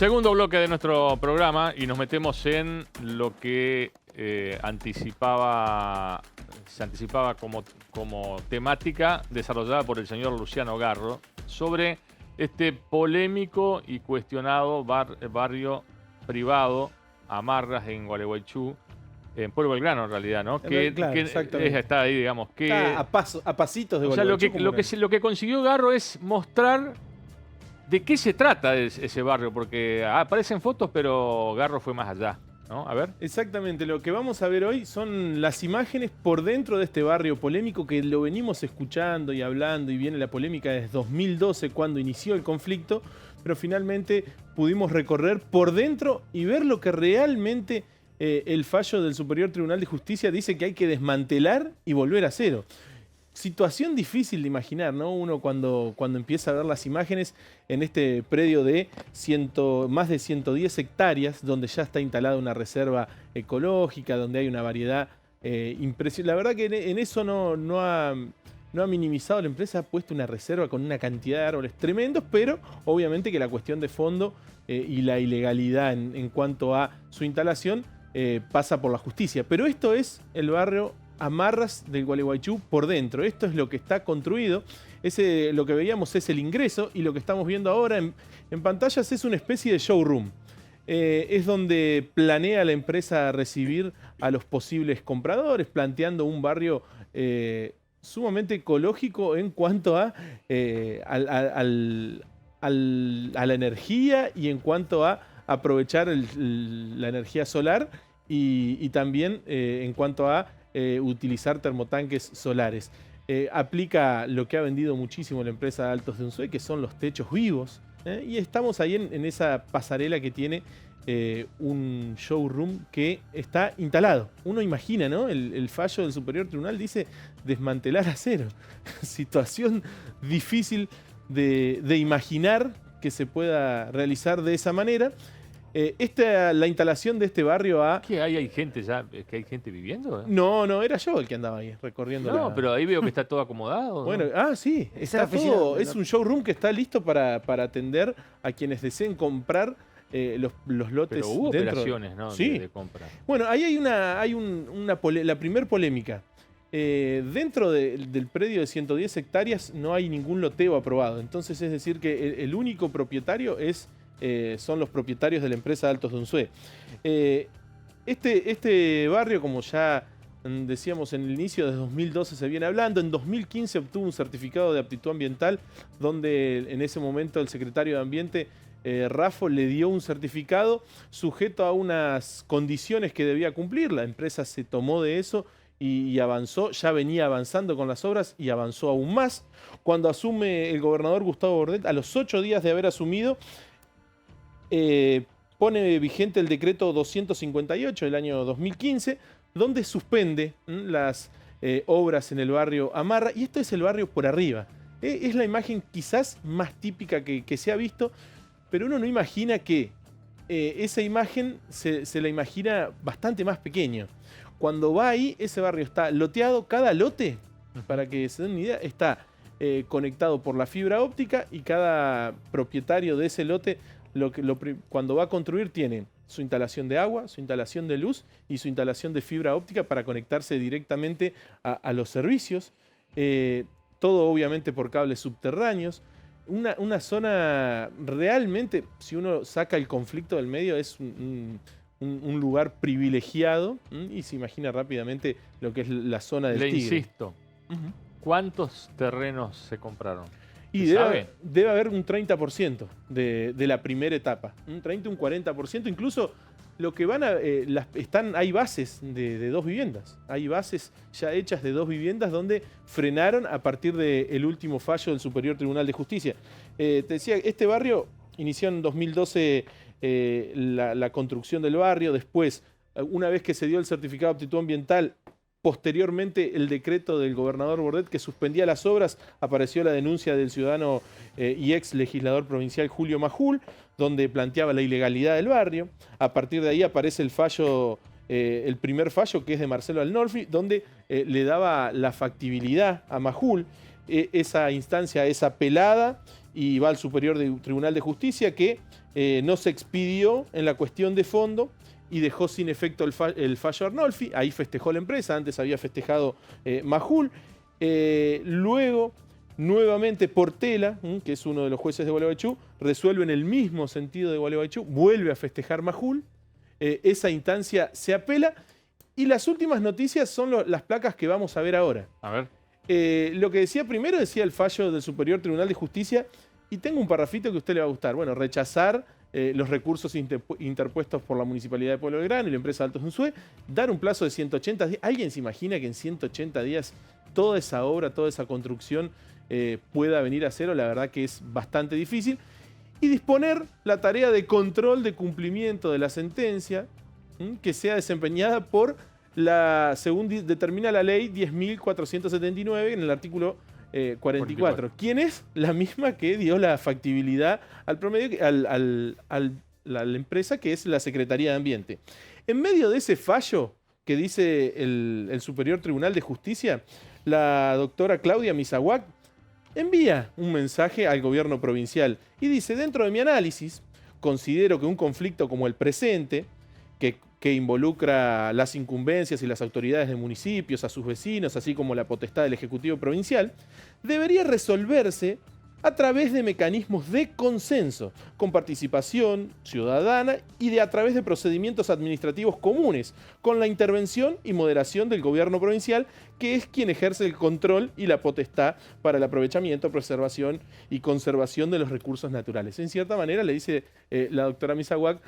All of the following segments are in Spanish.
Segundo bloque de nuestro programa y nos metemos en lo que se anticipaba como temática desarrollada por el señor Luciano Garro sobre este polémico y cuestionado barrio privado, Amarras, en Gualeguaychú, en Pueblo Belgrano en realidad, ¿no? Claro, exactamente. Está ahí, digamos. Está a pasitos de O sea, Gualeguaychú. lo que consiguió Garro es mostrar de qué se trata ese barrio, porque aparecen fotos, pero Garro fue más allá, ¿no? A ver. Exactamente, lo que vamos a ver hoy son las imágenes por dentro de este barrio polémico que lo venimos escuchando y hablando, y viene la polémica desde 2012 cuando inició el conflicto, pero finalmente pudimos recorrer por dentro y ver lo que realmente el fallo del Superior Tribunal de Justicia dice que hay que desmantelar y volver a cero. Situación difícil de imaginar, ¿no? Uno cuando empieza a ver las imágenes en este predio de más de 110 hectáreas, donde ya está instalada una reserva ecológica, donde hay una variedad impresionante. La verdad que en eso no ha minimizado la empresa, ha puesto una reserva con una cantidad de árboles tremendos, pero obviamente que la cuestión de fondo y la ilegalidad en cuanto a su instalación pasa por la justicia. Pero esto es el barrio Amarras del Gualeguaychú por dentro. Esto es lo que está construido. Lo que veíamos es el ingreso, y lo que estamos viendo ahora en pantallas es una especie de showroom. Es donde planea la empresa recibir a los posibles compradores, planteando un barrio sumamente ecológico en cuanto a la energía y en cuanto a aprovechar la energía solar y también en cuanto a utilizar termotanques solares. Aplica lo que ha vendido muchísimo la empresa Altos de Unzué, que son los techos vivos. Y estamos ahí en esa pasarela que tiene un showroom que está instalado. Uno imagina, ¿no? El fallo del Superior Tribunal dice desmantelar a cero. Situación difícil de imaginar que se pueda realizar de esa manera. La instalación de este barrio ¿Qué hay gente ya? ¿Que hay gente viviendo? No, era yo el que andaba ahí recorriendo. No, pero ahí veo que está todo acomodado. Bueno, ¿no? Sí, está todo. Es un showroom que está listo para atender a quienes deseen comprar los lotes. Pero hubo dentro. operaciones, ¿no? Sí. de compra. Bueno, ahí hay la primer polémica. Dentro del predio de 110 hectáreas no hay ningún loteo aprobado. Entonces es decir que el único propietario son los propietarios de la empresa Altos de Unzué. Este barrio, como ya decíamos en el inicio, desde 2012 se viene hablando. En 2015 obtuvo un certificado de aptitud ambiental, donde en ese momento el secretario de Ambiente, Raffo, le dio un certificado sujeto a unas condiciones que debía cumplir. La empresa se tomó de eso y avanzó, ya venía avanzando con las obras y avanzó aún más. Cuando asume el gobernador Gustavo Bordet, a los 8 días de haber asumido, pone vigente el decreto 258 del año 2015, donde suspende las obras en el barrio Amarra, y esto es el barrio por arriba. Es la imagen quizás más típica que se ha visto, pero uno no imagina que esa imagen se la imagina bastante más pequeño. Cuando va ahí, ese barrio está loteado, cada lote, para que se den una idea, está conectado por la fibra óptica, y cada propietario de ese lote cuando va a construir tiene su instalación de agua, su instalación de luz y su instalación de fibra óptica para conectarse directamente a los servicios. Todo obviamente por cables subterráneos. Una zona realmente, si uno saca el conflicto del medio, es un lugar privilegiado, y se imagina rápidamente lo que es la zona del Tigre. Le insisto, ¿cuántos terrenos se compraron? Y debe haber un 30% de la primera etapa. Un 30, un 40%. Incluso lo que hay bases de 2 viviendas. Hay bases ya hechas de 2 viviendas donde frenaron a partir del último fallo del Superior Tribunal de Justicia. Te decía, este barrio inició en 2012 la construcción del barrio. Después, una vez que se dio el certificado de aptitud ambiental, posteriormente el decreto del gobernador Bordet que suspendía las obras, apareció la denuncia del ciudadano y ex legislador provincial Julio Majul, donde planteaba la ilegalidad del barrio. A partir de ahí aparece el primer fallo, que es de Marcelo Alnolfi, donde le daba la factibilidad a Majul. Esa instancia es apelada y va al Superior Tribunal de Justicia, que no se expidió en la cuestión de fondo y dejó sin efecto el fallo Arnolfi. Ahí festejó la empresa, antes había festejado Majul. Luego, nuevamente Portela, que es uno de los jueces de Gualeguaychú, resuelve en el mismo sentido de Gualeguaychú, vuelve a festejar Majul. Esa instancia se apela. Y las últimas noticias son las placas que vamos a ver ahora. A ver. Lo que decía primero, decía el fallo del Superior Tribunal de Justicia, y tengo un parrafito que a usted le va a gustar. Bueno, rechazar los recursos interpuestos por la Municipalidad de Pueblo Belgrano y la empresa Altos de Unzué, dar un plazo de 180 días. ¿Alguien se imagina que en 180 días toda esa obra, toda esa construcción pueda venir a cero? La verdad que es bastante difícil. Y disponer la tarea de control de cumplimiento de la sentencia que sea desempeñada por según determina la ley 10.479 en el artículo 44. ¿Quién es? La misma que dio la factibilidad al promedio, a la empresa, que es la Secretaría de Ambiente. En medio de ese fallo que dice el Superior Tribunal de Justicia, la doctora Claudia Misahuac envía un mensaje al gobierno provincial y dice: dentro de mi análisis, considero que un conflicto como el presente, que involucra las incumbencias y las autoridades de municipios, a sus vecinos, así como la potestad del Ejecutivo Provincial, debería resolverse a través de mecanismos de consenso, con participación ciudadana y a través de procedimientos administrativos comunes, con la intervención y moderación del gobierno provincial, que es quien ejerce el control y la potestad para el aprovechamiento, preservación y conservación de los recursos naturales. En cierta manera, le dice la doctora Misahuac,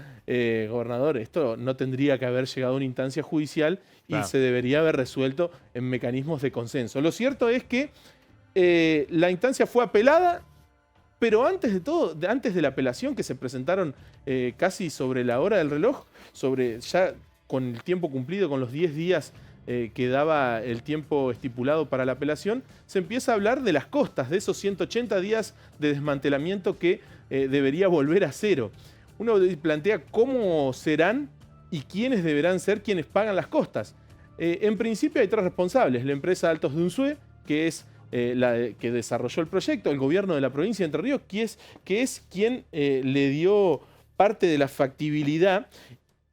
gobernador, esto no tendría que haber llegado a una instancia judicial y se debería haber resuelto en mecanismos de consenso. Lo cierto es que la instancia fue apelada, pero antes de todo, antes de la apelación, que se presentaron casi sobre la hora del reloj, ya con el tiempo cumplido, con los 10 días que daba el tiempo estipulado para la apelación, se empieza a hablar de las costas, de esos 180 días de desmantelamiento que debería volver a cero. Uno plantea cómo serán y quiénes deberán ser quienes pagan las costas. En principio hay tres responsables: la empresa Altos de Unzué, que es que desarrolló el proyecto, el gobierno de la provincia de Entre Ríos, que es quien le dio parte de la factibilidad.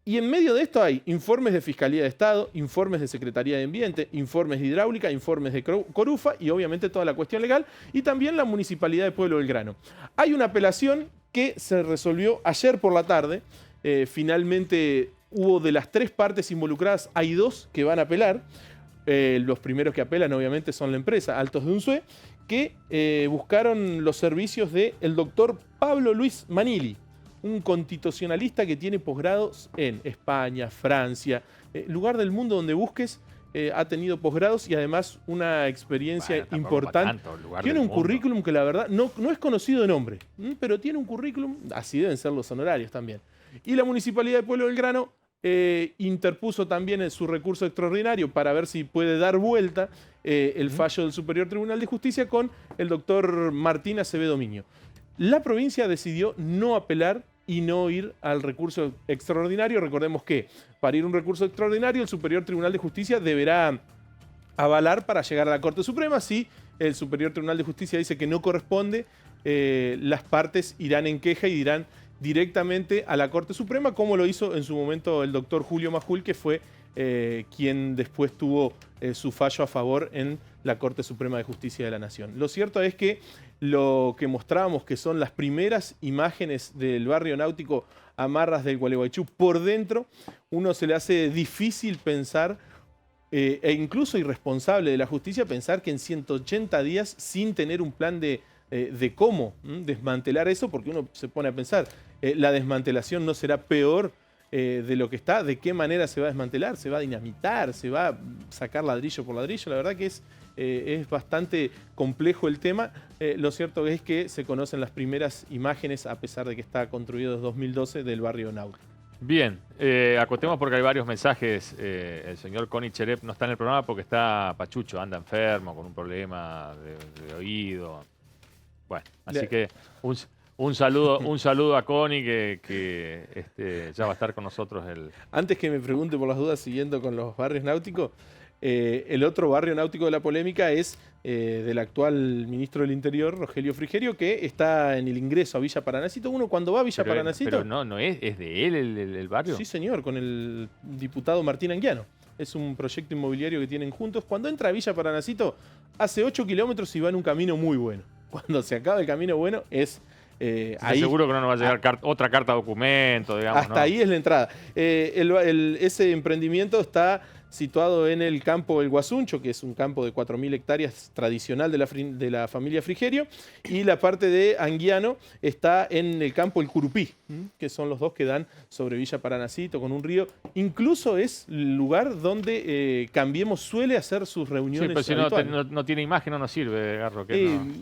Y en medio de esto hay informes de Fiscalía de Estado, informes de Secretaría de Ambiente, informes de Hidráulica, informes de Corufa y obviamente toda la cuestión legal, y también la Municipalidad de Pueblo Belgrano. Hay una apelación que se resolvió ayer por la tarde. Finalmente hubo, de las tres partes involucradas, hay dos que van a apelar. Los primeros que apelan obviamente son la empresa Altos de Unzué, que buscaron los servicios del doctor Pablo Luis Manili, un constitucionalista que tiene posgrados en España, Francia, lugar del mundo donde busques, ha tenido posgrados y además una experiencia importante. Tiene un currículum que la verdad no es conocido de nombre, pero tiene un currículum, así deben ser los honorarios también. Y la Municipalidad de Pueblo Belgrano interpuso también su recurso extraordinario para ver si puede dar vuelta el fallo del Superior Tribunal de Justicia con el doctor Martín Acevedo Miño. La provincia decidió no apelar y no ir al recurso extraordinario. Recordemos que para ir a un recurso extraordinario, el Superior Tribunal de Justicia deberá avalar para llegar a la Corte Suprema. Si el Superior Tribunal de Justicia dice que no corresponde, las partes irán en queja y dirán directamente a la Corte Suprema, como lo hizo en su momento el doctor Julio Majul, que fue quien después tuvo su fallo a favor en la Corte Suprema de Justicia de la Nación. Lo cierto es que lo que mostrábamos, que son las primeras imágenes del barrio náutico Amarras del Gualeguaychú por dentro, uno se le hace difícil pensar, e incluso irresponsable de la justicia, pensar que en 180 días, sin tener un plan de cómo desmantelar eso, porque uno se pone a pensar, la desmantelación no será peor de lo que está. ¿De qué manera se va a desmantelar? ¿Se va a dinamitar? ¿Se va a sacar ladrillo por ladrillo? La verdad que es bastante complejo el tema. Lo cierto es que se conocen las primeras imágenes, a pesar de que está construido desde 2012, del barrio náutico. Bien, acotemos porque hay varios mensajes. El señor Connie Cherep no está en el programa porque está pachucho, anda enfermo, con un problema de oído. Bueno, así que un saludo a Connie, que ya va a estar con nosotros. Antes que me pregunte por las dudas, siguiendo con los barrios náuticos, El otro barrio náutico de la polémica es del actual ministro del Interior, Rogelio Frigerio, que está en el ingreso a Villa Paranacito. Uno cuando va a Villa Paranacito... Pero no es de él el barrio. Sí, señor, con el diputado Martín Anguiano. Es un proyecto inmobiliario que tienen juntos. Cuando entra a Villa Paranacito, hace 8 kilómetros y va en un camino muy bueno. Cuando se acaba el camino bueno, es... ahí, seguro que no nos va a llegar otra carta de documento, digamos. Hasta ahí es la entrada. Ese emprendimiento está situado en el campo El Guasuncho, que es un campo de 4.000 hectáreas tradicional de la familia Frigerio, y la parte de Anguiano está en el campo El Curupí, que son los dos que dan sobre Villa Paranacito, con un río. Incluso es el lugar donde Cambiemos suele hacer sus reuniones. Sí, pero si no tiene imagen no nos sirve, Garro.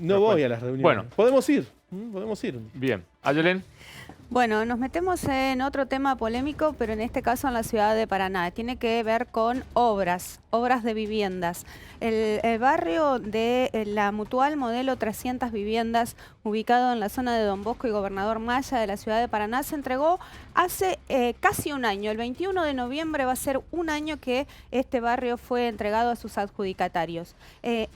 No voy a las reuniones. Bueno. Podemos ir. Podemos ir. Bien. Ayelen. Bueno, nos metemos en otro tema polémico, pero en este caso en la ciudad de Paraná. Tiene que ver con obras de viviendas. El barrio de la Mutual Modelo 300 Viviendas, ubicado en la zona de Don Bosco y Gobernador Maya de la ciudad de Paraná, se entregó hace casi un año. El 21 de noviembre va a ser un año que este barrio fue entregado a sus adjudicatarios.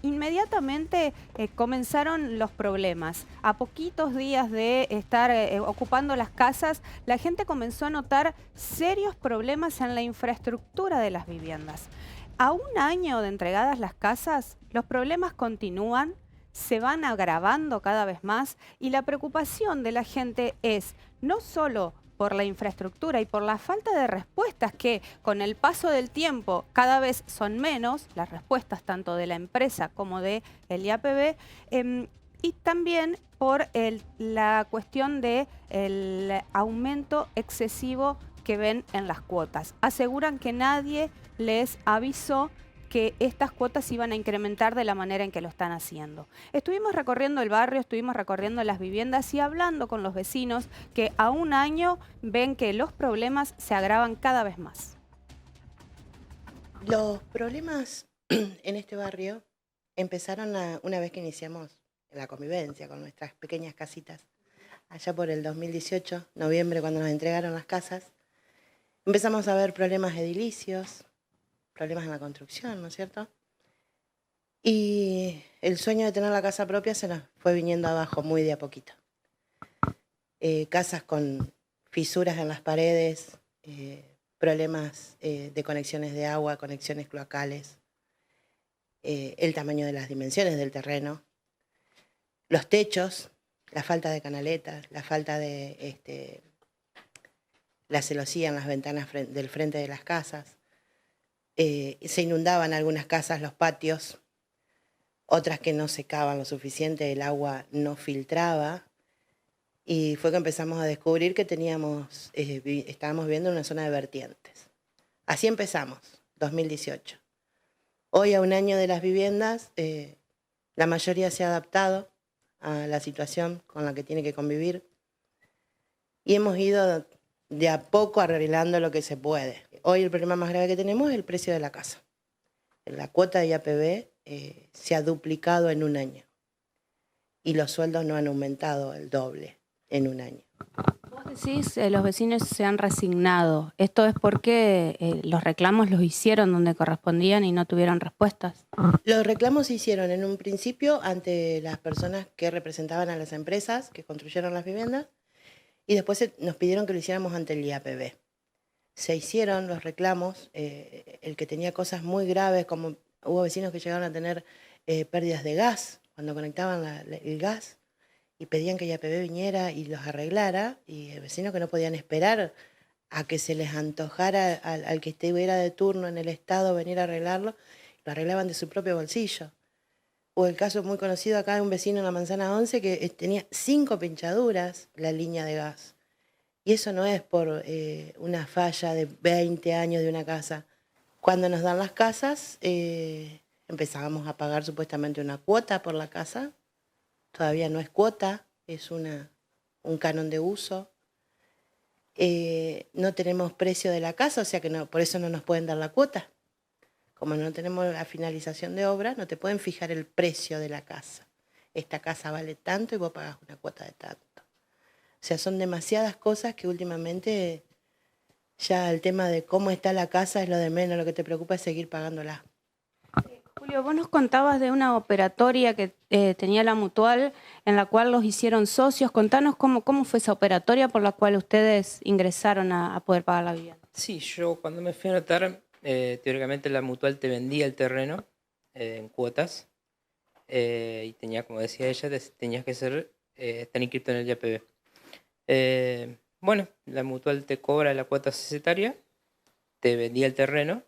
Inmediatamente comenzaron los problemas. A poquitos días de estar ocupando las casas, la gente comenzó a notar serios problemas en la infraestructura de las viviendas. A un año de entregadas las casas, los problemas continúan, se van agravando cada vez más y la preocupación de la gente es no solo por la infraestructura y por la falta de respuestas que con el paso del tiempo cada vez son menos, las respuestas tanto de la empresa como del IAPB, y también por la cuestión del aumento excesivo que ven en las cuotas. Aseguran que nadie les avisó que estas cuotas iban a incrementar de la manera en que lo están haciendo. Estuvimos recorriendo el barrio, estuvimos recorriendo las viviendas y hablando con los vecinos que a un año ven que los problemas se agravan cada vez más. Los problemas en este barrio empezaron una vez que iniciamos la convivencia con nuestras pequeñas casitas. Allá por el 2018, noviembre, cuando nos entregaron las casas, empezamos a ver problemas edilicios, problemas en la construcción, ¿no es cierto? Y el sueño de tener la casa propia se nos fue viniendo abajo muy de a poquito. Casas con fisuras en las paredes, problemas de conexiones de agua, conexiones cloacales, el tamaño de las dimensiones del terreno, los techos, la falta de canaletas, la falta de la celosía en las ventanas del frente de las casas. Se inundaban algunas casas los patios, otras que no secaban lo suficiente, el agua no filtraba. Y fue que empezamos a descubrir que estábamos viviendo en una zona de vertientes. Así empezamos, 2018. Hoy, a un año de las viviendas, la mayoría se ha adaptado a la situación con la que tiene que convivir y hemos ido de a poco arreglando lo que se puede. Hoy el problema más grave que tenemos es el precio de la casa. La cuota de IAPB se ha duplicado en un año y los sueldos no han aumentado el doble en un año. Vos decís, los vecinos se han resignado. ¿Esto es porque los reclamos los hicieron donde correspondían y no tuvieron respuestas? Los reclamos se hicieron en un principio ante las personas que representaban a las empresas que construyeron las viviendas y después nos pidieron que lo hiciéramos ante el IAPB. Se hicieron los reclamos, el que tenía cosas muy graves, como hubo vecinos que llegaron a tener pérdidas de gas cuando conectaban el gas y pedían que IAPB viniera y los arreglara, y vecinos que no podían esperar a que se les antojara al que estuviera de turno en el estado venir a arreglarlo, lo arreglaban de su propio bolsillo. O el caso muy conocido acá de un vecino en la Manzana 11 que tenía 5 pinchaduras la línea de gas. Y eso no es por una falla de 20 años de una casa. Cuando nos dan las casas, empezábamos a pagar supuestamente una cuota por la casa. Todavía no es cuota, es un canon de uso. No tenemos precio de la casa, o sea que por eso no nos pueden dar la cuota. Como no tenemos la finalización de obra, no te pueden fijar el precio de la casa. Esta casa vale tanto y vos pagás una cuota de tanto. O sea, son demasiadas cosas que últimamente ya el tema de cómo está la casa es lo de menos, lo que te preocupa es seguir pagándola. Julio, vos nos contabas de una operatoria que tenía la Mutual en la cual los hicieron socios. Contanos cómo fue esa operatoria por la cual ustedes ingresaron a poder pagar la vivienda. Sí, yo cuando me fui a anotar, teóricamente la Mutual te vendía el terreno en cuotas y tenía, como decía ella, tenías que estar inscrito en el YPB. Bueno, la Mutual te cobra la cuota societaria, te vendía el terreno,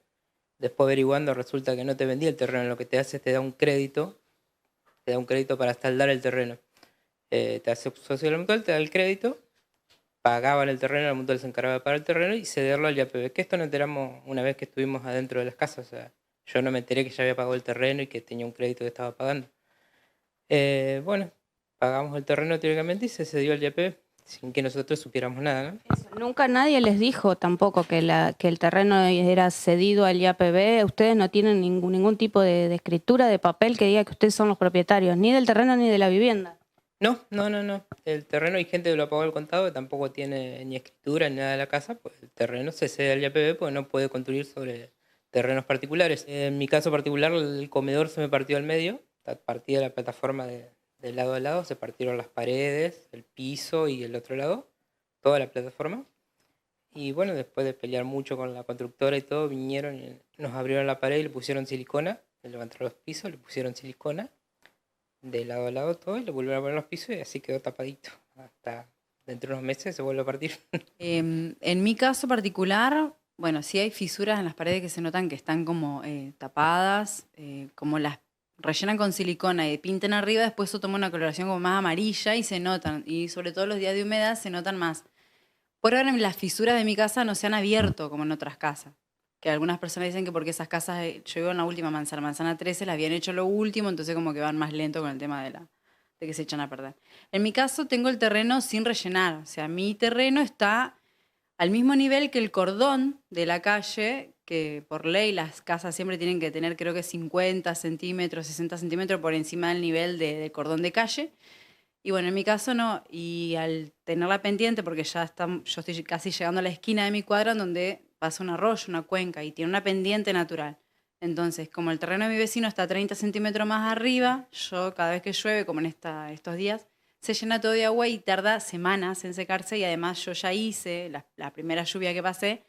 después averiguando resulta que no te vendía el terreno, lo que te hace es te da un crédito para saldar el terreno. Te hace socio de la Mutual, te da el crédito, pagaban el terreno, la Mutual se encargaba de pagar el terreno y cederlo al YPB, que esto nos enteramos una vez que estuvimos adentro de las casas, o sea, yo no me enteré que ya había pagado el terreno y que tenía un crédito que estaba pagando. Bueno, pagamos el terreno teóricamente y se cedió al YPB, sin que nosotros supiéramos nada, ¿no? Nunca nadie les dijo tampoco que el terreno era cedido al YPB. Ustedes no tienen ningún tipo de escritura, de papel que diga que ustedes son los propietarios, ni del terreno ni de la vivienda. No. El terreno hay gente que lo pagó al contado que tampoco tiene ni escritura ni nada de la casa, pues el terreno se cede al YPB porque no puede construir sobre terrenos particulares. En mi caso particular, el comedor se me partió al medio, partida la plataforma de lado a lado, se partieron las paredes, el piso y el otro lado, toda la plataforma. Y bueno, después de pelear mucho con la constructora y todo, vinieron y nos abrieron la pared y le pusieron silicona, le levantaron los pisos, le pusieron silicona de lado a lado todo y le volvieron a poner los pisos y así quedó tapadito. Hasta dentro de unos meses se vuelve a partir. En mi caso particular, bueno, sí hay fisuras en las paredes que se notan que están como tapadas, como las rellenan con silicona y pintan arriba, después eso toma una coloración como más amarilla y se notan. Y sobre todo los días de humedad se notan más. Por ahora las fisuras de mi casa no se han abierto como en otras casas. Que algunas personas dicen que porque esas casas, yo vivo en la última manzana 13, las habían hecho lo último, entonces como que van más lento con el tema de que se echan a perder. En mi caso tengo el terreno sin rellenar, o sea, mi terreno está al mismo nivel que el cordón de la calle, que por ley las casas siempre tienen que tener creo que 50 centímetros, 60 centímetros por encima del nivel del cordón de calle. Y bueno, en mi caso no, y al tenerla pendiente, porque yo estoy casi llegando a la esquina de mi cuadra en donde pasa un arroyo, una cuenca, y tiene una pendiente natural. Entonces, como el terreno de mi vecino está 30 centímetros más arriba, yo cada vez que llueve, como en estos días, se llena todo de agua y tarda semanas en secarse, y además yo ya hice, la primera lluvia que pasé,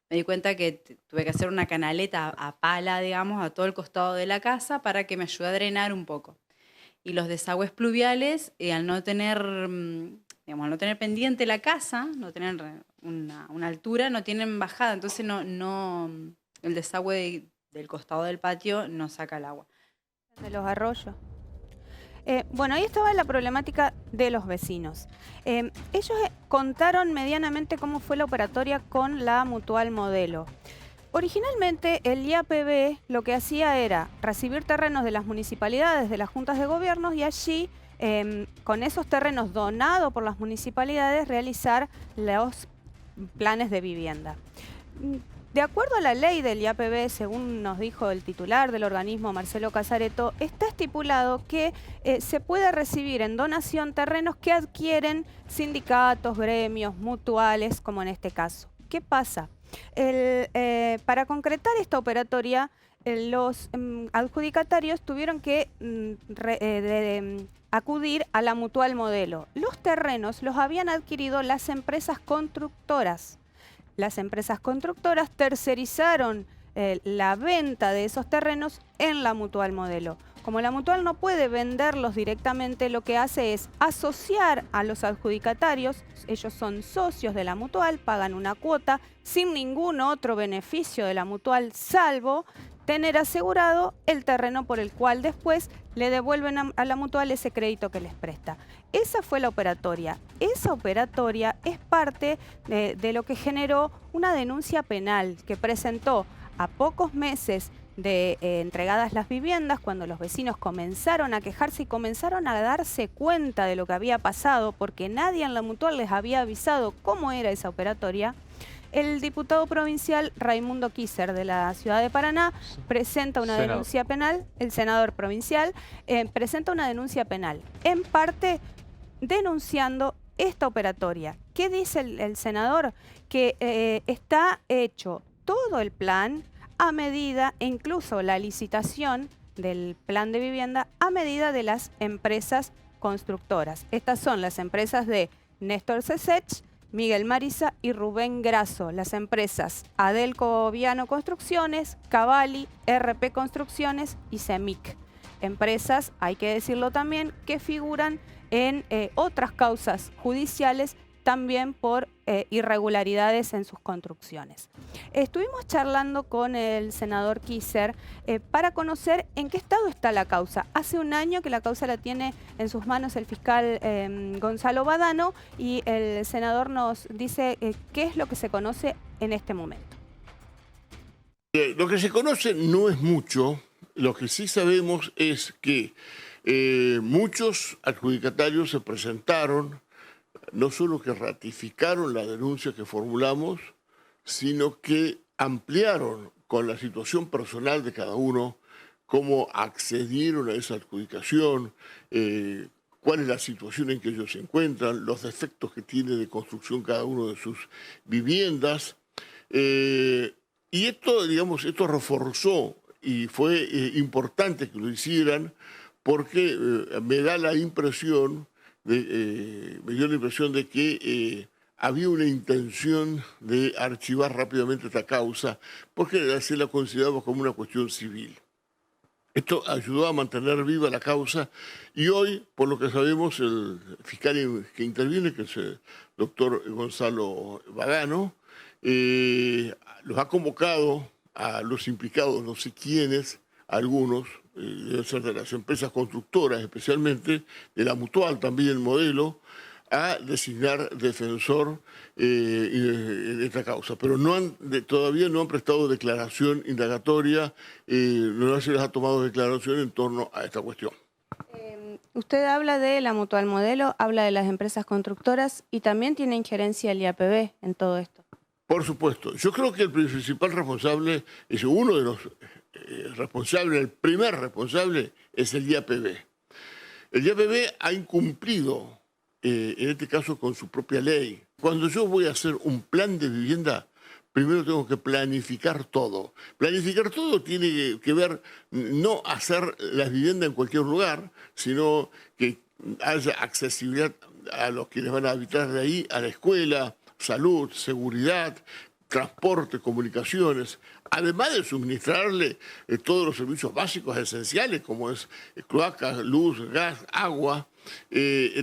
me di cuenta que tuve que hacer una canaleta a pala, digamos, a todo el costado de la casa para que me ayude a drenar un poco. Y los desagües pluviales, al no tener pendiente la casa, no tener una altura, no tienen bajada, entonces el desagüe del costado del patio no saca el agua. De los arroyos. Bueno, ahí estaba la problemática de los vecinos. Ellos contaron medianamente cómo fue la operatoria con la Mutual Modelo. Originalmente el YPB lo que hacía era recibir terrenos de las municipalidades, de las juntas de gobiernos, y allí, con esos terrenos donados por las municipalidades, realizar los planes de vivienda. De acuerdo a la ley del YPB, según nos dijo el titular del organismo, Marcelo Casareto, está estipulado que se puede recibir en donación terrenos que adquieren sindicatos, gremios, mutuales, como en este caso. ¿Qué pasa? Para concretar esta operatoria, los adjudicatarios tuvieron que acudir a la Mutual Modelo. Los terrenos los habían adquirido las empresas constructoras. Las empresas constructoras tercerizaron la venta de esos terrenos en la Mutual Modelo. Como la Mutual no puede venderlos directamente, lo que hace es asociar a los adjudicatarios. Ellos son socios de la Mutual, pagan una cuota sin ningún otro beneficio de la Mutual, salvo tener asegurado el terreno por el cual después le devuelven a la Mutual ese crédito que les presta. Esa fue la operatoria. Esa operatoria es parte de lo que generó una denuncia penal que presentó a pocos meses de entregadas las viviendas, cuando los vecinos comenzaron a quejarse y comenzaron a darse cuenta de lo que había pasado, porque nadie en la Mutual les había avisado cómo era esa operatoria. El diputado provincial Raimundo Kisser de la ciudad de Paraná presenta una denuncia penal, el senador provincial presenta una denuncia penal, en parte denunciando esta operatoria. ¿Qué dice el senador? Que está hecho todo el plan a medida, e incluso la licitación del plan de vivienda a medida de las empresas constructoras. Estas son las empresas de Néstor Sesech, Miguel Mariza y Rubén Grasso, las empresas Adelco Viano Construcciones, Cavalli, RP Construcciones y CEMIC. Empresas, hay que decirlo también, que figuran en otras causas judiciales también por irregularidades en sus construcciones. Estuvimos charlando con el senador Kisser para conocer en qué estado está la causa. Hace un año que la causa la tiene en sus manos el fiscal Gonzalo Badano, y el senador nos dice qué es lo que se conoce en este momento. Lo que se conoce no es mucho. Lo que sí sabemos es que muchos adjudicatarios se presentaron, no solo que ratificaron la denuncia que formulamos, sino que ampliaron con la situación personal de cada uno, cómo accedieron a esa adjudicación, cuál es la situación en que ellos se encuentran, los defectos que tiene de construcción cada uno de sus viviendas. Y esto, digamos, esto reforzó y fue importante que lo hicieran, porque me dio la impresión de que había una intención de archivar rápidamente esta causa, porque se la consideraba como una cuestión civil. Esto ayudó a mantener viva la causa, y hoy, por lo que sabemos, el fiscal que interviene, que es el doctor Gonzalo Badano, los ha convocado a los implicados, no sé quiénes, algunos, deben ser de las empresas constructoras especialmente, de la Mutual también el modelo, a designar defensor en esta causa. Pero todavía no han prestado declaración indagatoria, no se les ha tomado declaración en torno a esta cuestión. Usted habla de la Mutual Modelo, habla de las empresas constructoras y también tiene injerencia el IAPB en todo esto. Por supuesto. Yo creo que el principal responsable, es uno de los responsables, el primer responsable, es el IAPB. El IAPB ha incumplido, en este caso, con su propia ley. Cuando yo voy a hacer un plan de vivienda, primero tengo que planificar todo. Planificar todo tiene que ver, no hacer las viviendas en cualquier lugar, sino que haya accesibilidad a los quienes van a habitar de ahí, a la escuela, salud, seguridad, transporte, comunicaciones, además de suministrarle todos los servicios básicos esenciales, como es cloacas, luz, gas, agua,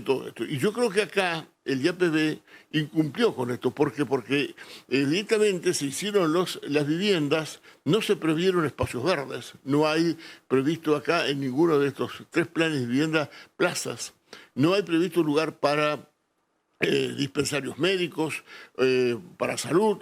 todo esto. Y yo creo que acá el IAPB incumplió con esto. ¿Por qué? Porque directamente se hicieron las viviendas, no se previeron espacios verdes. No hay previsto acá en ninguno de estos 3 planes de vivienda plazas. No hay previsto lugar para dispensarios médicos, para salud.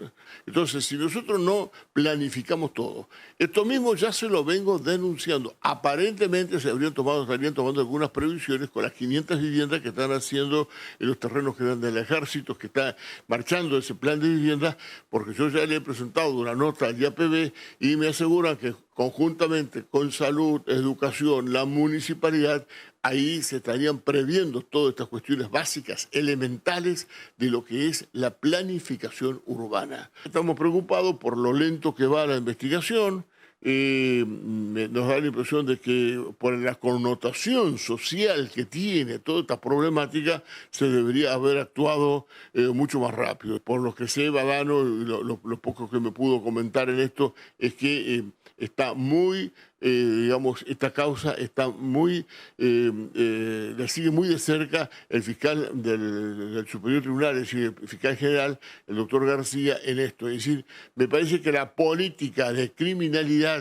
Entonces, si nosotros no planificamos todo, esto mismo ya se lo vengo denunciando. Aparentemente estarían tomando algunas previsiones con las 500 viviendas que están haciendo en los terrenos que dan del ejército, que está marchando ese plan de vivienda, porque yo ya le he presentado una nota al IAPB y me aseguran que conjuntamente con salud, educación, la municipalidad, ahí se estarían previendo todas estas cuestiones básicas, elementales de lo que es la planificación urbana. Estamos preocupados por lo lento que va la investigación. Nos da la impresión de que por la connotación social que tiene toda esta problemática se debería haber actuado mucho más rápido. Por lo que sé, Badano, lo poco que me pudo comentar en esto es que está muy, digamos, esta causa está muy, le sigue muy de cerca el fiscal del Superior Tribunal, es decir, el fiscal general, el doctor García, en esto. Es decir, me parece que la política de criminalidad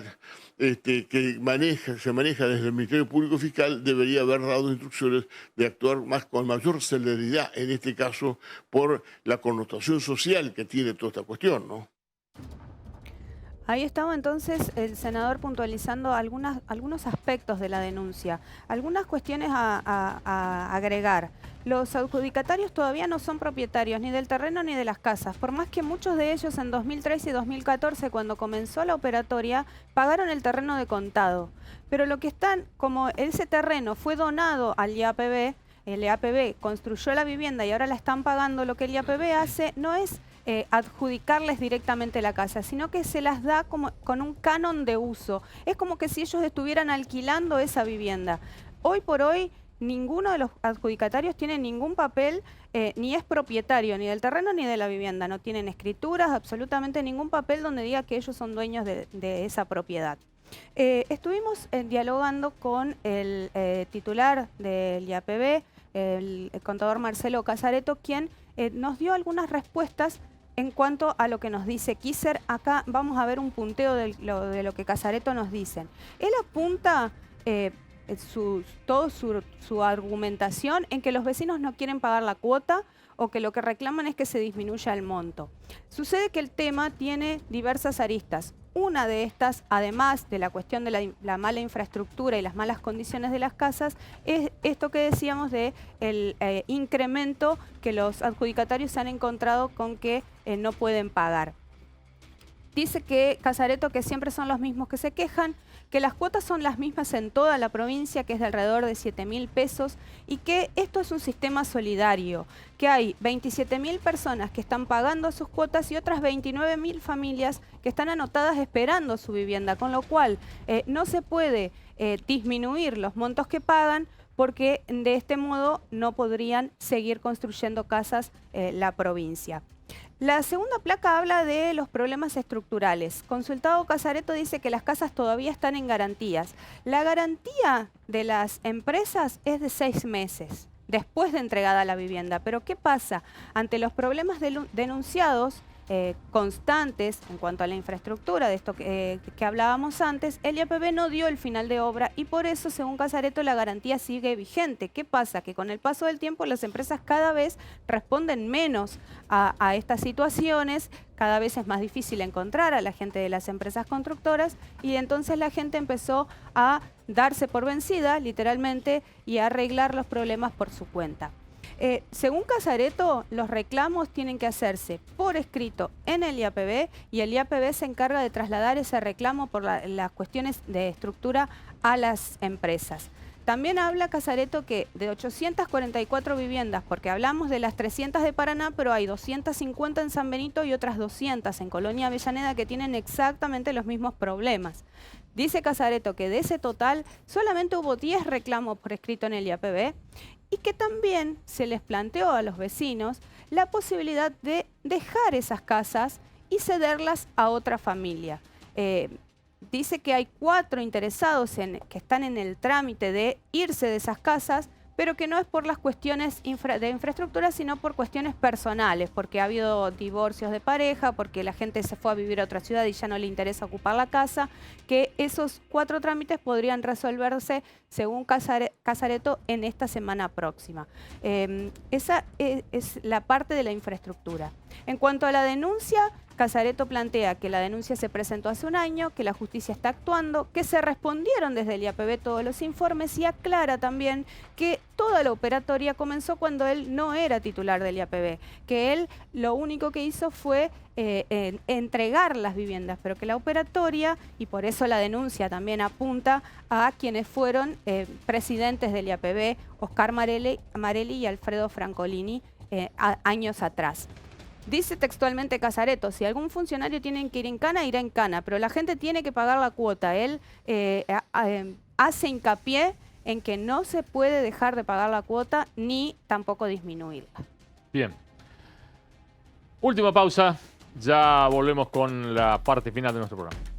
que se maneja desde el Ministerio Público Fiscal debería haber dado instrucciones de actuar con mayor celeridad, en este caso, por la connotación social que tiene toda esta cuestión, ¿no? Ahí estaba entonces el senador puntualizando algunos aspectos de la denuncia, algunas cuestiones a agregar. Los adjudicatarios todavía no son propietarios ni del terreno ni de las casas, por más que muchos de ellos en 2013 y 2014, cuando comenzó la operatoria, pagaron el terreno de contado. Pero lo que están, como ese terreno fue donado al IAPB, el IAPB construyó la vivienda y ahora la están pagando, lo que el IAPB hace no es adjudicarles directamente la casa, sino que se las da como con un canon de uso. Es como que si ellos estuvieran alquilando esa vivienda. Hoy por hoy, ninguno de los adjudicatarios tiene ningún papel, ni es propietario ni del terreno ni de la vivienda. No tienen escrituras, absolutamente ningún papel donde diga que ellos son dueños de esa propiedad. Estuvimos dialogando con el titular del IAPB, el contador Marcelo Casareto, quien nos dio algunas respuestas en cuanto a lo que nos dice Kisser. Acá vamos a ver un punteo de lo que Casareto nos dice. Él apunta toda su argumentación en que los vecinos no quieren pagar la cuota o que lo que reclaman es que se disminuya el monto. Sucede que el tema tiene diversas aristas. Una de estas, además de la cuestión de la mala infraestructura y las malas condiciones de las casas, es esto que decíamos de el incremento que los adjudicatarios se han encontrado con que no pueden pagar. Dice que Casareto que siempre son los mismos que se quejan, que las cuotas son las mismas en toda la provincia, que es de alrededor de 7.000 pesos, y que esto es un sistema solidario, que hay 27.000 personas que están pagando sus cuotas y otras 29.000 familias que están anotadas esperando su vivienda, con lo cual no se puede disminuir los montos que pagan, porque de este modo no podrían seguir construyendo casas la provincia. La segunda placa habla de los problemas estructurales. Consultado Casareto dice que las casas todavía están en garantías. La garantía de las empresas es de 6 meses después de entregada la vivienda. Pero ¿qué pasa? Ante los problemas denunciados constantes en cuanto a la infraestructura, de esto que hablábamos antes, el IAPB no dio el final de obra y por eso, según Casareto, la garantía sigue vigente. ¿Qué pasa? Que con el paso del tiempo las empresas cada vez responden menos a estas situaciones, cada vez es más difícil encontrar a la gente de las empresas constructoras y entonces la gente empezó a darse por vencida, literalmente, y a arreglar los problemas por su cuenta. Según Casareto, los reclamos tienen que hacerse por escrito en el IAPB y el IAPB se encarga de trasladar ese reclamo por las cuestiones de estructura a las empresas. También habla Casareto que de 844 viviendas, porque hablamos de las 300 de Paraná, pero hay 250 en San Benito y otras 200 en Colonia Avellaneda que tienen exactamente los mismos problemas. Dice Casareto que de ese total solamente hubo 10 reclamos por escrito en el IAPB y que también se les planteó a los vecinos la posibilidad de dejar esas casas y cederlas a otra familia. Dice que hay 4 interesados que están en el trámite de irse de esas casas, pero que no es por las cuestiones de infraestructura, sino por cuestiones personales, porque ha habido divorcios de pareja, porque la gente se fue a vivir a otra ciudad y ya no le interesa ocupar la casa, que esos 4 trámites podrían resolverse, según Casareto, en esta semana próxima. Esa es la parte de la infraestructura. En cuanto a la denuncia, Casareto plantea que la denuncia se presentó hace un año, que la justicia está actuando, que se respondieron desde el IAPB todos los informes y aclara también que toda la operatoria comenzó cuando él no era titular del IAPB, que él lo único que hizo fue entregar las viviendas, pero que la operatoria, y por eso la denuncia también apunta a quienes fueron presidentes del IAPB, Oscar Marelli y Alfredo Francolini, años atrás. Dice textualmente Casareto, si algún funcionario tiene que ir en cana, irá en cana, pero la gente tiene que pagar la cuota. Él hace hincapié en que no se puede dejar de pagar la cuota ni tampoco disminuirla. Bien. Última pausa, ya volvemos con la parte final de nuestro programa.